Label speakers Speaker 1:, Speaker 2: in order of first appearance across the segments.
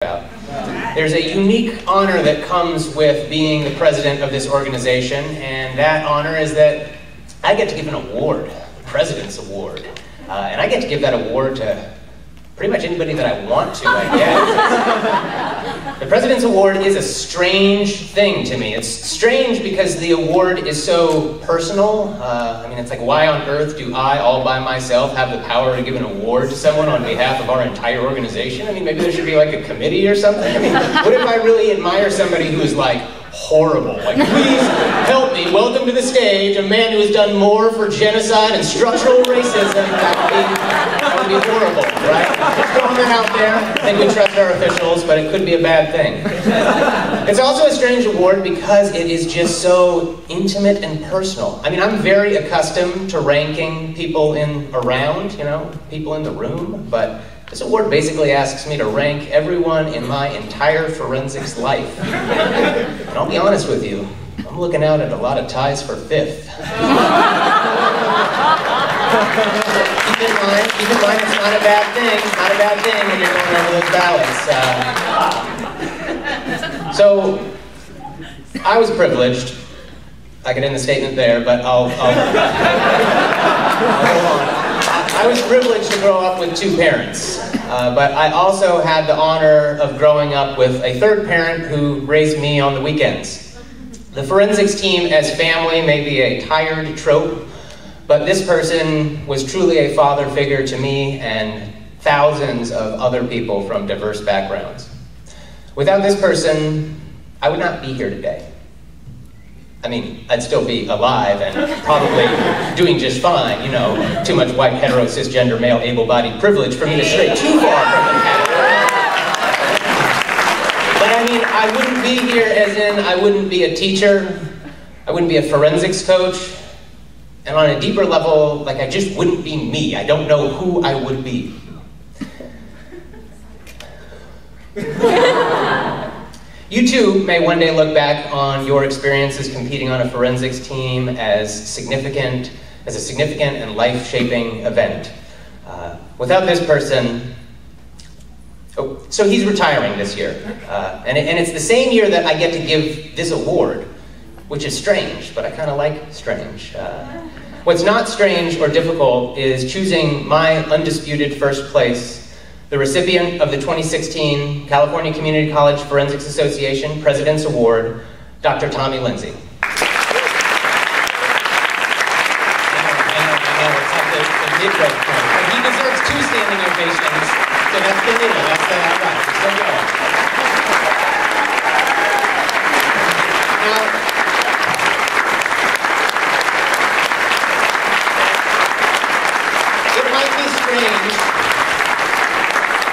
Speaker 1: about. There's a unique honor that comes with being the president of this organization, and that honor is that I get to give an award, the President's Award. And I get to give that award to pretty much anybody that I want to, I guess. The President's Award is a strange thing to me. It's strange because the award is so personal. I mean, it's like, why on earth do I, all by myself, have the power to give an award to someone on behalf of our entire organization? I mean, maybe there should be like a committee or something. I mean, what if I really admire somebody who is like, horrible. Like, please help me welcome to the stage a man who has done more for genocide and structural racism. That would be horrible, right? Just throwing that out there. I think we trust our officials, but it could be a bad thing. It's also a strange award because it is just so intimate and personal. I mean, I'm very accustomed to ranking people around, you know, people in the room, but this award basically asks me to rank everyone in my entire forensics life. And I'll be honest with you, I'm looking out at a lot of ties for fifth. Keep in mind, it's not a bad thing. It's not a bad thing when you're going over those ballots. So, I was privileged. I could end the statement there, but I'll hold on. I was privileged to grow up with two parents, but I also had the honor of growing up with a third parent who raised me on the weekends. The forensics team as family may be a tired trope, but this person was truly a father figure to me and thousands of other people from diverse backgrounds. Without this person, I would not be here today. I mean, I'd still be alive and probably doing just fine, you know, too much white, hetero, cisgender, male, able-bodied privilege for me to stray too far from the category. But I mean, I wouldn't be here as in I wouldn't be a teacher, I wouldn't be a forensics coach, and on a deeper level, like I just wouldn't be me. I don't know who I would be. You too may one day look back on your experiences competing on a forensics team as a significant and life-shaping event. Without this person, so he's retiring this year, and it's the same year that I get to give this award, which is strange, but I kind of like strange. What's not strange or difficult is choosing my undisputed first place, the recipient of the 2016 California Community College Forensics Association President's Award, Dr. Tommie Lindsey. I know, it's at the midway point. But he deserves two standing ovations, so that's the middle, that's the right, so go. Now, it might be strange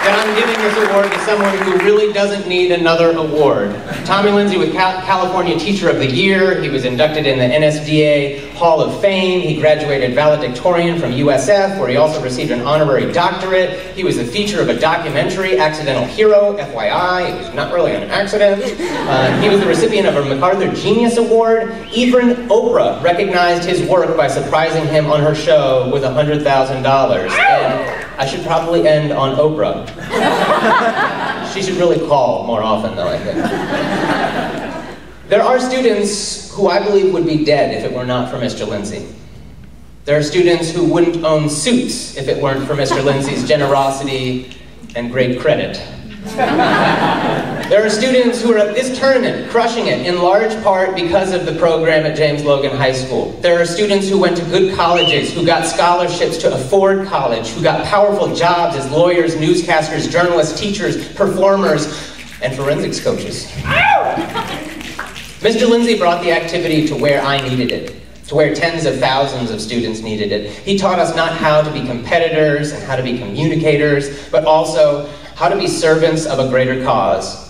Speaker 1: that I'm giving this award to someone who really doesn't need another award. Tommie Lindsey was California Teacher of the Year. He was inducted in the NSDA Hall of Fame. He graduated valedictorian from USF, where he also received an honorary doctorate. He was the feature of a documentary, Accidental Hero, FYI. It was not really an accident. He was the recipient of a MacArthur Genius Award. Even Oprah recognized his work by surprising him on her show with $100,000. And I should probably end on Oprah. She should really call more often, though, I think. There are students who I believe would be dead if it were not for Mr. Lindsey. There are students who wouldn't own suits if it weren't for Mr. Lindsey's generosity and great credit. There are students who are at this tournament crushing it in large part because of the program at James Logan High School. There are students who went to good colleges, who got scholarships to afford college, who got powerful jobs as lawyers, newscasters, journalists, teachers, performers, and forensics coaches. Mr. Lindsey brought the activity to where I needed it, to where tens of thousands of students needed it. He taught us not how to be competitors and how to be communicators, but also how to be servants of a greater cause.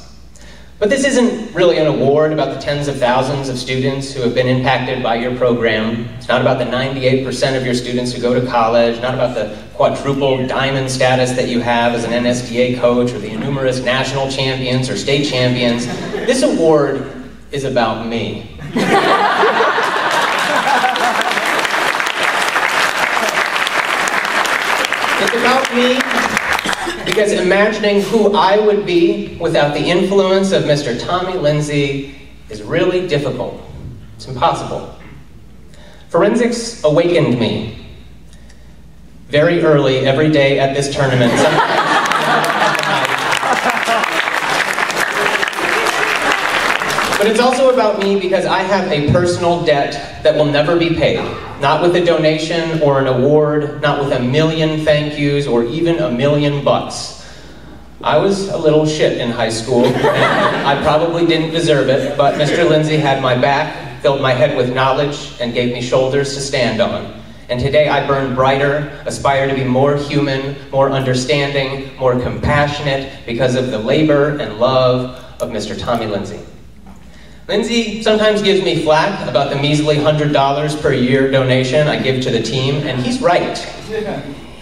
Speaker 1: But this isn't really an award about the tens of thousands of students who have been impacted by your program. It's not about the 98% of your students who go to college, not about the quadruple diamond status that you have as an NSDA coach, or the numerous national champions or state champions. This award is about me. It's about me because imagining who I would be without the influence of Mr. Tommie Lindsey is really difficult. It's impossible. Forensics awakened me very early every day at this tournament. But it's also about me because I have a personal debt that will never be paid. Not with a donation or an award, not with a million thank yous or even $1 million bucks. I was a little shit in high school, and I probably didn't deserve it, but Mr. Lindsey had my back, filled my head with knowledge, and gave me shoulders to stand on. And today I burn brighter, aspire to be more human, more understanding, more compassionate because of the labor and love of Mr. Tommie Lindsey. Lindsey sometimes gives me flack about the measly $100 per year donation I give to the team, and he's right.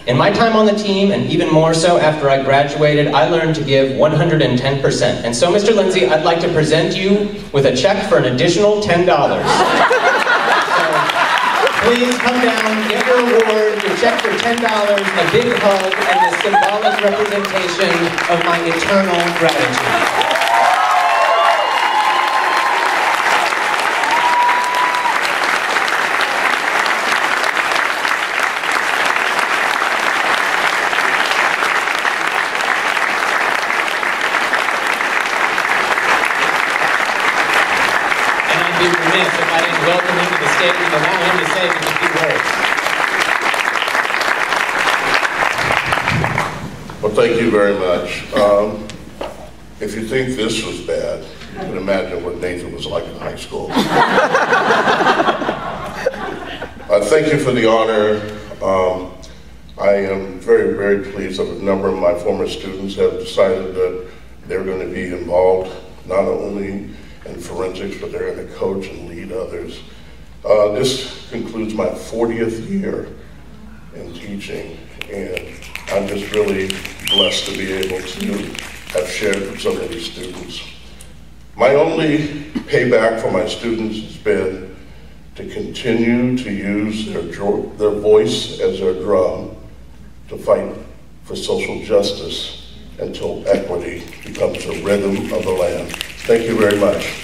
Speaker 1: In my time on the team, and even more so after I graduated, I learned to give 110%. And so, Mr. Lindsey, I'd like to present you with a check for an additional $10. So, please come down, get your award, your check for $10, a big hug, and the symbolic representation of my eternal gratitude. Be remiss if I didn't welcome him to the stage and allow him to say just a few words.
Speaker 2: Well, thank you very much. If you think this was bad, you can imagine what Nathan was like in high school. Thank you for the honor. I am very, very pleased that a number of my former students have decided that they're going to be involved not only in forensics, but they're going to coach and lead others. This concludes my 40th year in teaching, and I'm just really blessed to be able to have shared with so many students. My only payback for my students has been to continue to use their voice as their drum to fight for social justice until equity becomes the rhythm of the land. Thank you very much.